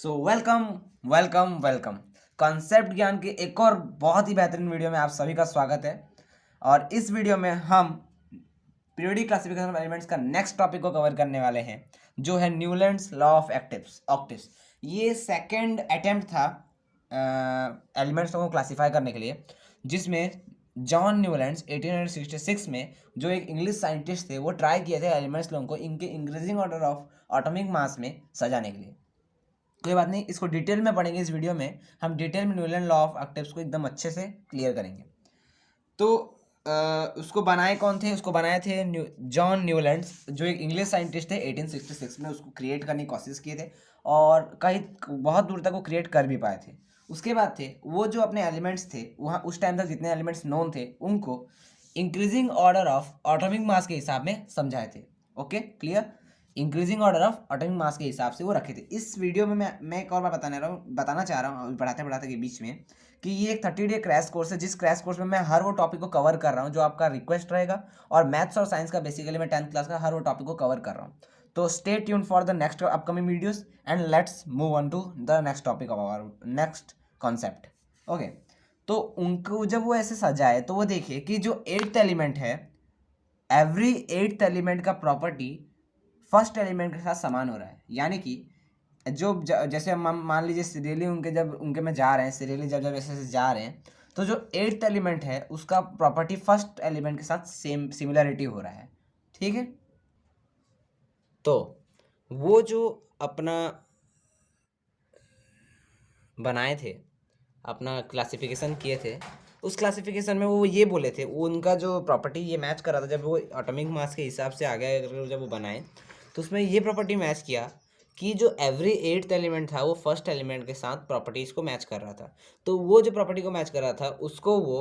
So welcome welcome welcome. Concept ज्ञान के एक और बहुत ही बेहतरीन वीडियो में आप सभी का स्वागत है। और इस वीडियो में हम पीरियोडिक क्लासिफिकेशन ऑफ एलिमेंट्स का नेक्स्ट टॉपिक को कवर करने वाले हैं, जो है न्यूलैंड्स लॉ ऑफ ऑक्टेव्स। ये सेकंड अटेम्प्ट था एलिमेंट्स को क्लासीफाई करने के लिए, जिसमें जॉन न्यूलैंड्स 1866 में, जो एक इंग्लिश साइंटिस्ट थे, वो ट्राई किए थे एलिमेंट्स लोगों को इनके increasing order of atomic mass में सजाने के लिए। कोई बात नहीं, इसको डिटेल में पढ़ेंगे। इस वीडियो में हम डिटेल में न्यूलैंड लॉ ऑफ ऑक्टेव्स को एकदम अच्छे से क्लियर करेंगे। तो उसको बनाए कौन थे? उसको बनाए थे जॉन न्यूलैंड्स, जो एक इंग्लिश साइंटिस्ट थे। 1866 में उसको क्रिएट करने की कोशिश किए थे और कहीं बहुत दूर तक वो क्रिएट कर भी पाए थे। उसके बाद थे वो जो अपने एलिमेंट्स थे, वहाँ उस टाइम तक जितने एलिमेंट्स नोन थे उनको increasing order of atomic mass के हिसाब में समझाए थे। Okay, clear? Increasing order of atomic mass के हिसाब से वो रखे थे। इस वीडियो में मैं एक और बार बताना चाह रहा हूँ अभी पढ़ाते पढ़ाते के बीच में, कि ये एक 30 डे क्रैश कोर्स है, जिस क्रैश कोर्स में मैं हर वो टॉपिक को कवर कर रहा हूँ जो आपका रिक्वेस्ट रहेगा। और मैथ्स और साइंस का बेसिकली मैं 10th क्लास का हर वो टॉपिक को कवर कर रहा हूँ। तो stay tune for the next upcoming videos and let's move on to the next topic of our next concept. Okay, तो उनको जब वो ऐसे सजाए तो वो देखिए कि जो 8th एलिमेंट है, एवरी 8th एलिमेंट का प्रॉपर्टी फर्स्ट एलिमेंट के साथ समान हो रहा है। यानी कि जैसे हम मान लीजिए सीरियली उनके में जा रहे हैं, सीरियली जब जब ऐसे जा रहे हैं, तो जो 8th एलिमेंट है उसका प्रॉपर्टी फर्स्ट एलिमेंट के साथ सेम सिमिलरिटी हो रहा है। ठीक है, तो वो जो अपना बनाए थे, अपना क्लासिफिकेशन किए थे, उस क्लासिफिकेशन में वो ये बोले थे, वो उनका जो प्रॉपर्टी ये मैच कर रहा था। जब वो एटॉमिक मास के हिसाब से आगे अगर जब वो बनाए तो उसमें ये प्रॉपर्टी मैच किया कि जो एवरी 8th एलिमेंट था वो फर्स्ट एलिमेंट के साथ प्रॉपर्टीज़ को मैच कर रहा था। तो वो जो प्रॉपर्टी को मैच कर रहा था उसको वो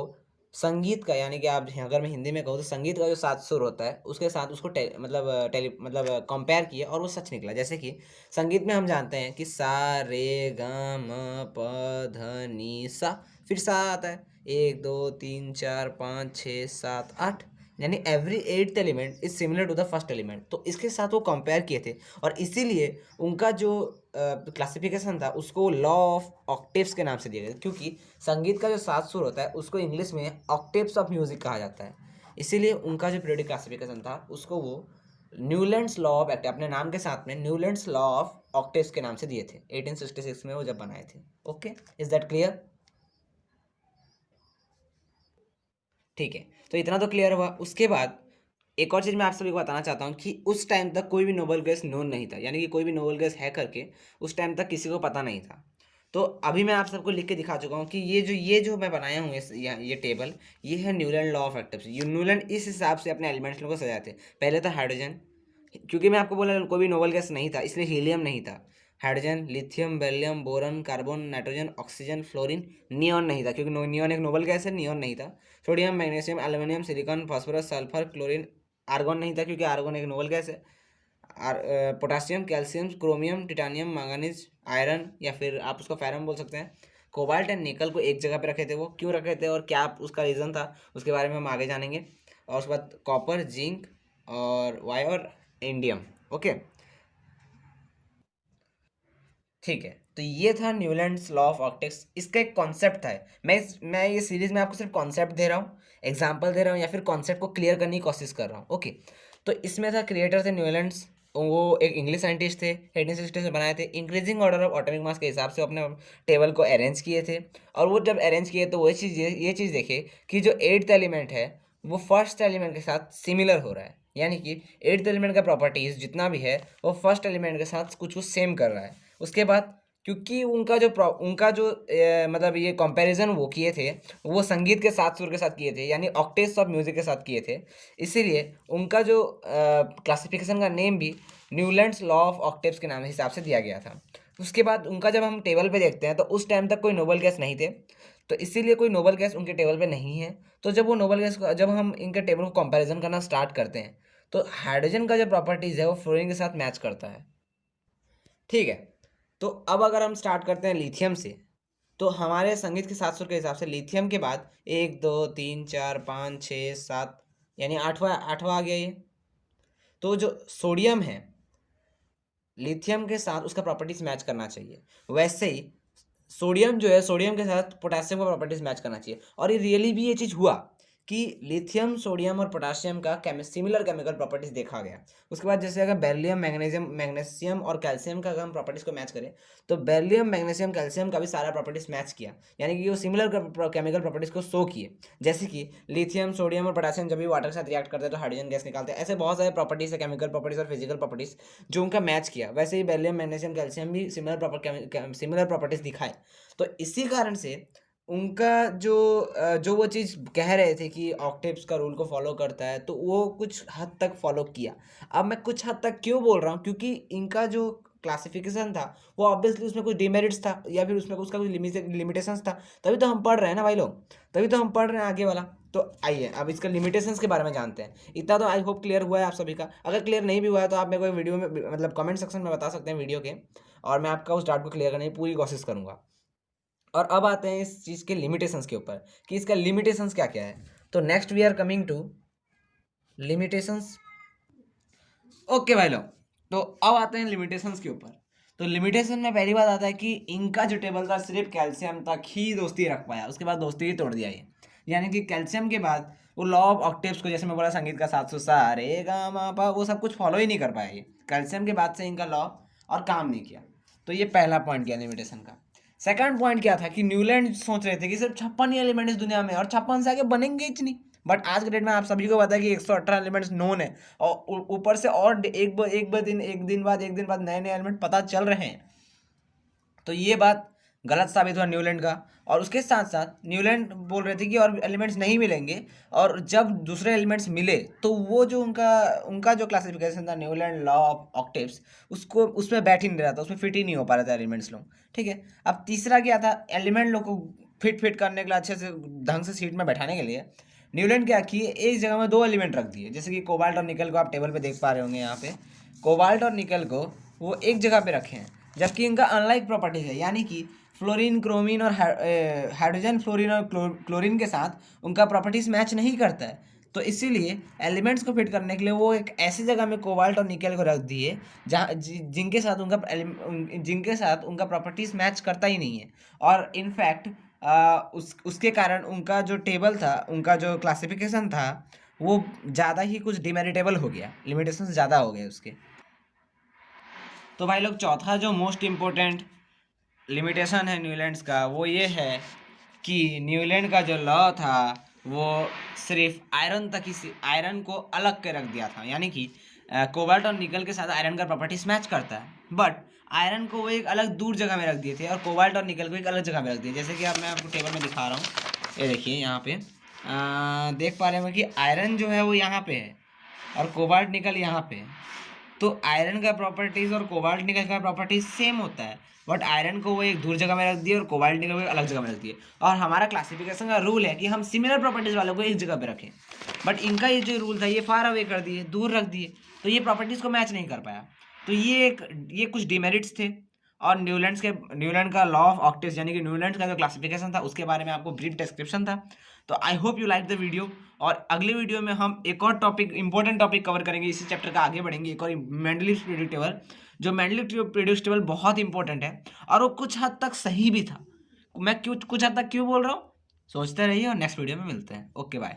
संगीत का, यानी कि आप अगर मैं हिंदी में कहूँ तो संगीत का जो 7 सुर होता है उसके साथ उसको मतलब कंपेयर किया और वो सच निकला। जैसे कि संगीत में हम जानते हैं कि सा रे ग म प ध नी सा, फिर सा आता है, 1 2 3 4 5 6 7 8, यानी every 8th element is similar to the first element. तो इसके साथ वो कंपेयर किए थे और इसीलिए उनका जो क्लासिफिकेशन था उसको लॉ ऑफ ऑक्टेव्स के नाम से दिया गया, क्योंकि संगीत का जो 7 सुर होता है उसको इंग्लिश में ऑक्टेव्स ऑफ म्यूजिक कहा जाता है। इसीलिए उनका जो पीरियोडिक क्लासिफिकेशन था उसको वो न्यूलैंड्स लॉ ऑफ ऑक्टेव, अपने नाम के साथ में न्यूलैंड्स लॉ ऑफ ऑक्टेव्स के नाम से दिए थे 1866 में वो जब बनाए थे। Okay, is that clear? ठीक है, तो इतना तो क्लियर हुआ। उसके बाद एक और चीज़ मैं आप सभी को बताना चाहता हूँ कि उस टाइम तक कोई भी नोबेल गैस नोन नहीं था, यानी कि कोई भी नोबेल गैस है करके उस टाइम तक किसी को पता नहीं था। तो अभी मैं आप सबको लिख के दिखा चुका हूँ कि ये जो मैं बनाया हूँ ये टेबल, ये है न्यूलैंड लॉ ऑफ एक्टिव्स। ये न्यूलैंड इस हिसाब से अपने एलिमेंट्स को सजाए थे। पहले था हाइड्रोजन, क्योंकि मैं आपको बोला कोई भी नोबेल गैस नहीं था इसलिए हीलियम नहीं था। Hydrogen, lithium, beryllium, boron, carbon, nitrogen, oxygen, fluorine, neon नहीं था, क्योंकि नियॉन एक नोबेल गैस है, नियॉन नहीं था। Sodium, magnesium, aluminium, silicon, phosphorus, sulphur, chlorine, argon नहीं था, क्योंकि आर्गन एक नोबेल गैस है। Potassium, calcium, chromium, titanium, manganese, iron, या फिर आप उसको फेरम बोल सकते हैं। कोबाल्ट एंड निकल को एक जगह पे रखे थे। वो क्यों रखे थे और क्या उसका रीज़न था उसके बारे में हम आगे जानेंगे। और उसके बाद कॉपर, जिंक और वायर, इंडियम। ओके, ठीक है, तो ये था न्यूलैंड्स लॉ ऑफ ऑप्टिक्स। इसका एक कॉन्सेप्ट था। मैं ये सीरीज में आपको सिर्फ कॉन्सेप्ट दे रहा हूँ, एग्जांपल दे रहा हूँ, या फिर कॉन्सेप्ट को क्लियर करने की कोशिश कर रहा हूँ। ओके, तो इसमें था क्रिएटर थे न्यूलैंड्स, वो एक इंग्लिश साइंटिस्ट थे, 1860 में बनाए थे। Increasing order of atomic mass के हिसाब से अपने टेबल को अरेंज किए थे। और वो जब अरेंज किए तो वो ये चीज़ देखे कि जो 8th एलिमेंट है वो फर्स्ट एलिमेंट के साथ सिमिलर हो रहा है, यानी कि 8th एलिमेंट का प्रॉपर्टीज जितना भी है वो फर्स्ट एलिमेंट के साथ कुछ कुछ सेम कर रहा है। उसके बाद क्योंकि उनका जो मतलब ये कंपैरिजन वो किए थे, वो संगीत के साथ सुर के साथ किए थे, यानी ऑक्टेव्स ऑफ म्यूजिक के साथ किए थे। इसीलिए उनका जो क्लासिफिकेशन का नेम भी न्यूलैंड्स लॉ ऑफ ऑक्टेव्स के नाम हिसाब से दिया गया था। उसके बाद उनका जब हम टेबल पे देखते हैं तो उस टाइम तक कोई नोबेल गैस नहीं थे, तो इसीलिए कोई नोबेल गैस उनके टेबल पे नहीं है। तो जब वो नोबेल गैस जब हम इनके टेबल को कंपैरिजन करना स्टार्ट करते हैं तो हाइड्रोजन का जो प्रॉपर्टीज़ है वो फ्लोरीन के साथ मैच करता है। ठीक है, तो अब अगर हम स्टार्ट करते हैं लिथियम से, तो हमारे संगीत के 7 सुर के हिसाब से लिथियम के बाद 1 2 3 4 5 6 7, यानी आठवां आठवां आ गया ये। तो जो सोडियम है, लिथियम के साथ उसका प्रॉपर्टीज मैच करना चाहिए, वैसे ही सोडियम जो है सोडियम के साथ पोटेशियम का प्रॉपर्टीज मैच करना चाहिए। और ये रियली भी ये चीज़ हुआ कि लिथियम, सोडियम और पोटेशियम का सिमिलर केमिकल प्रॉपर्टीज देखा गया। उसके बाद जैसे अगर बेरिलियम, मैग्नीशियम और कैल्शियम का अगर हम प्रॉपर्टीज को मैच करें तो बेरिलियम, मैग्नीशियम, कैल्शियम का भी सारा प्रॉपर्टीज मैच किया, यानी कि वो सिमिलर केमिकल प्रॉपर्टीज को शो किए। जैसे कि लिथियम, सोडियम और पोटेशियम जब भी वाटर के साथ रिएक्ट करते हैं तो हाइड्रोजन गैस निकालते हैं। ऐसे बहुत सारे प्रॉपर्टीज है, केमिकल प्रॉपर्टीज और फिजिकल प्रॉपर्टीज, जो उनका मैच किया। वैसे ही बेरिलियम, मैग्नीशियम, कैल्शियम भी सिमिलर प्रॉपर्टीज दिखाए। तो इसी कारण से उनका जो वो चीज़ कह रहे थे कि ऑक्टेव्स का रूल को फॉलो करता है, तो वो कुछ हद तक फॉलो किया। अब मैं कुछ हद तक क्यों बोल रहा हूँ, क्योंकि इनका जो क्लासिफिकेशन था वो ऑब्वियसली उसमें कुछ डिमेरिट्स था या फिर उसमें उसका कुछ लिमिटेशंस था, तभी तो हम पढ़ रहे हैं ना भाई लोग, तभी तो हम पढ़ रहे हैं आगे वाला। तो आइए अब इसका लिमिटेशंस के बारे में जानते हैं। इतना तो आई होप क्लियर हुआ है आप सभी का। अगर क्लियर नहीं भी हुआ है तो आप मेरे को वीडियो में मतलब कमेंट सेक्शन में बता सकते हैं वीडियो के, और मैं आपका उस डाउट को क्लियर करने की पूरी कोशिश करूँगा। और अब आते हैं इस चीज़ के लिमिटेशंस के ऊपर कि इसका लिमिटेशंस क्या क्या है। तो next we are coming to limitations. Okay भाई लोग, तो अब आते हैं लिमिटेशंस के ऊपर। तो लिमिटेशन में पहली बात आता है कि इनका जो टेबल था सिर्फ कैल्शियम तक ही दोस्ती रख पाया, उसके बाद दोस्ती ही तोड़ दिया ये। यानी कि कैल्शियम के बाद वो लॉ ऑफ ऑक्टेव्स को, जैसे मैं बोला संगीत का 700 सा रे गा मा पा, वो सब कुछ फॉलो ही नहीं कर पाया ये। कैल्शियम के बाद से इनका लॉ और काम नहीं किया। तो ये पहला पॉइंट किया लिमिटेशन का। सेकंड पॉइंट क्या था कि न्यूलैंड सोच रहे थे कि सिर्फ 56 ही एलिमेंट इस दुनिया में और 56 से आगे बनेंगे ही नहीं। बट आज के डेट में आप सभी को पता है कि 118 एलिमेंट्स नोन है, और ऊपर से और एक दिन बाद नए नए एलिमेंट पता चल रहे हैं। तो ये बात गलत साबित हुआ न्यूलैंड का। और उसके साथ साथ न्यूलैंड बोल रहे थे कि और एलिमेंट्स नहीं मिलेंगे, और जब दूसरे एलिमेंट्स मिले तो वो जो उनका उनका जो क्लासिफिकेशन था न्यूलैंड लॉ ऑफ ऑक्टेव्स, उसको उसमें बैठ ही नहीं रहा था, उसमें फिट ही नहीं हो पा रहा था एलिमेंट्स लोग। ठीक है, अब तीसरा क्या था, एलिमेंट लोग को फिट करने के लिए, अच्छे से ढंग से सीट में बैठाने के लिए न्यूलैंड क्या किए, एक जगह में दो एलिमेंट रख दिए। जैसे कि कोबाल्ट और निकल को आप टेबल पे देख पा रहे होंगे, यहाँ पे कोबाल्ट और निकल को वो एक जगह पे रखे हैं, जबकि इनका अनलाइक प्रॉपर्टीज है। यानी कि फ्लोरीन, क्रोमीन और हाइड्रोजन, फ्लोरीन और क्लोरीन के साथ उनका प्रॉपर्टीज मैच नहीं करता है। तो इसीलिए एलिमेंट्स को फिट करने के लिए वो एक ऐसी जगह में कोबाल्ट और निकल को रख दिए जहाँ जिनके साथ उनका प्रॉपर्टीज मैच करता ही नहीं है। और इनफैक्ट उसके कारण उनका जो टेबल था, उनका जो क्लासिफिकेशन था, वो ज़्यादा ही कुछ डिमेरिटेबल हो गया, लिमिटेशंस ज़्यादा हो गए उसके। तो भाई लोग, चौथा जो मोस्ट इम्पोर्टेंट लिमिटेशन है न्यूलैंड्स का, वो ये है कि न्यूलैंड का जो लॉ था वो सिर्फ आयरन तक ही, आयरन को अलग के रख दिया था। यानी कि कोबाल्ट और निकल के साथ आयरन का प्रॉपर्टीज मैच करता है, बट आयरन को वो एक अलग दूर जगह में रख दिए थे और कोबाल्ट और निकल को एक अलग जगह में रख दिए। जैसे कि अब मैं आपको टेबल में दिखा रहा हूँ, ये देखिए यहाँ पे देख पा रहे हैं कि आयरन जो है वो यहाँ पे है और कोबाल्ट निकल यहाँ पे है। तो आयरन का प्रॉपर्टीज और कोबाल्ट निकल का प्रॉपर्टीज सेम होता है, बट आयरन को वो एक दूर जगह में रख दिए और कोबाल्ट निकल को एक अलग जगह में रख दिए। और हमारा क्लासिफिकेशन का रूल है कि हम सिमिलर प्रॉपर्टीज वालों को एक जगह पे रखें, बट इनका ये जो रूल था ये फार अवे कर दिए, दूर रख दिए, तो ये प्रॉपर्टीज को मैच नहीं कर पाया। तो ये कुछ डिमेरिट्स थे। और न्यूलैंड का लॉ ऑफ ऑक्टेव्स, यानी कि न्यूलैंड का जो क्लासिफिकेशन था, उसके बारे में आपको ब्रीफ डिस्क्रिप्शन था। तो I hope you like the video, और अगले वीडियो में हम एक और टॉपिक, इंपॉर्टेंट टॉपिक कवर करेंगे, इसी चैप्टर का आगे बढ़ेंगे। एक और मेंडली प्रेडिक्टेबल, जो मेंडली प्रेडिक्टेबल बहुत इंपॉर्टेंट है और वो कुछ हद तक सही भी था। मैं कुछ हद तक क्यों बोल रहा हूँ, सोचते रहिए और नेक्स्ट वीडियो में मिलते हैं। Okay bye.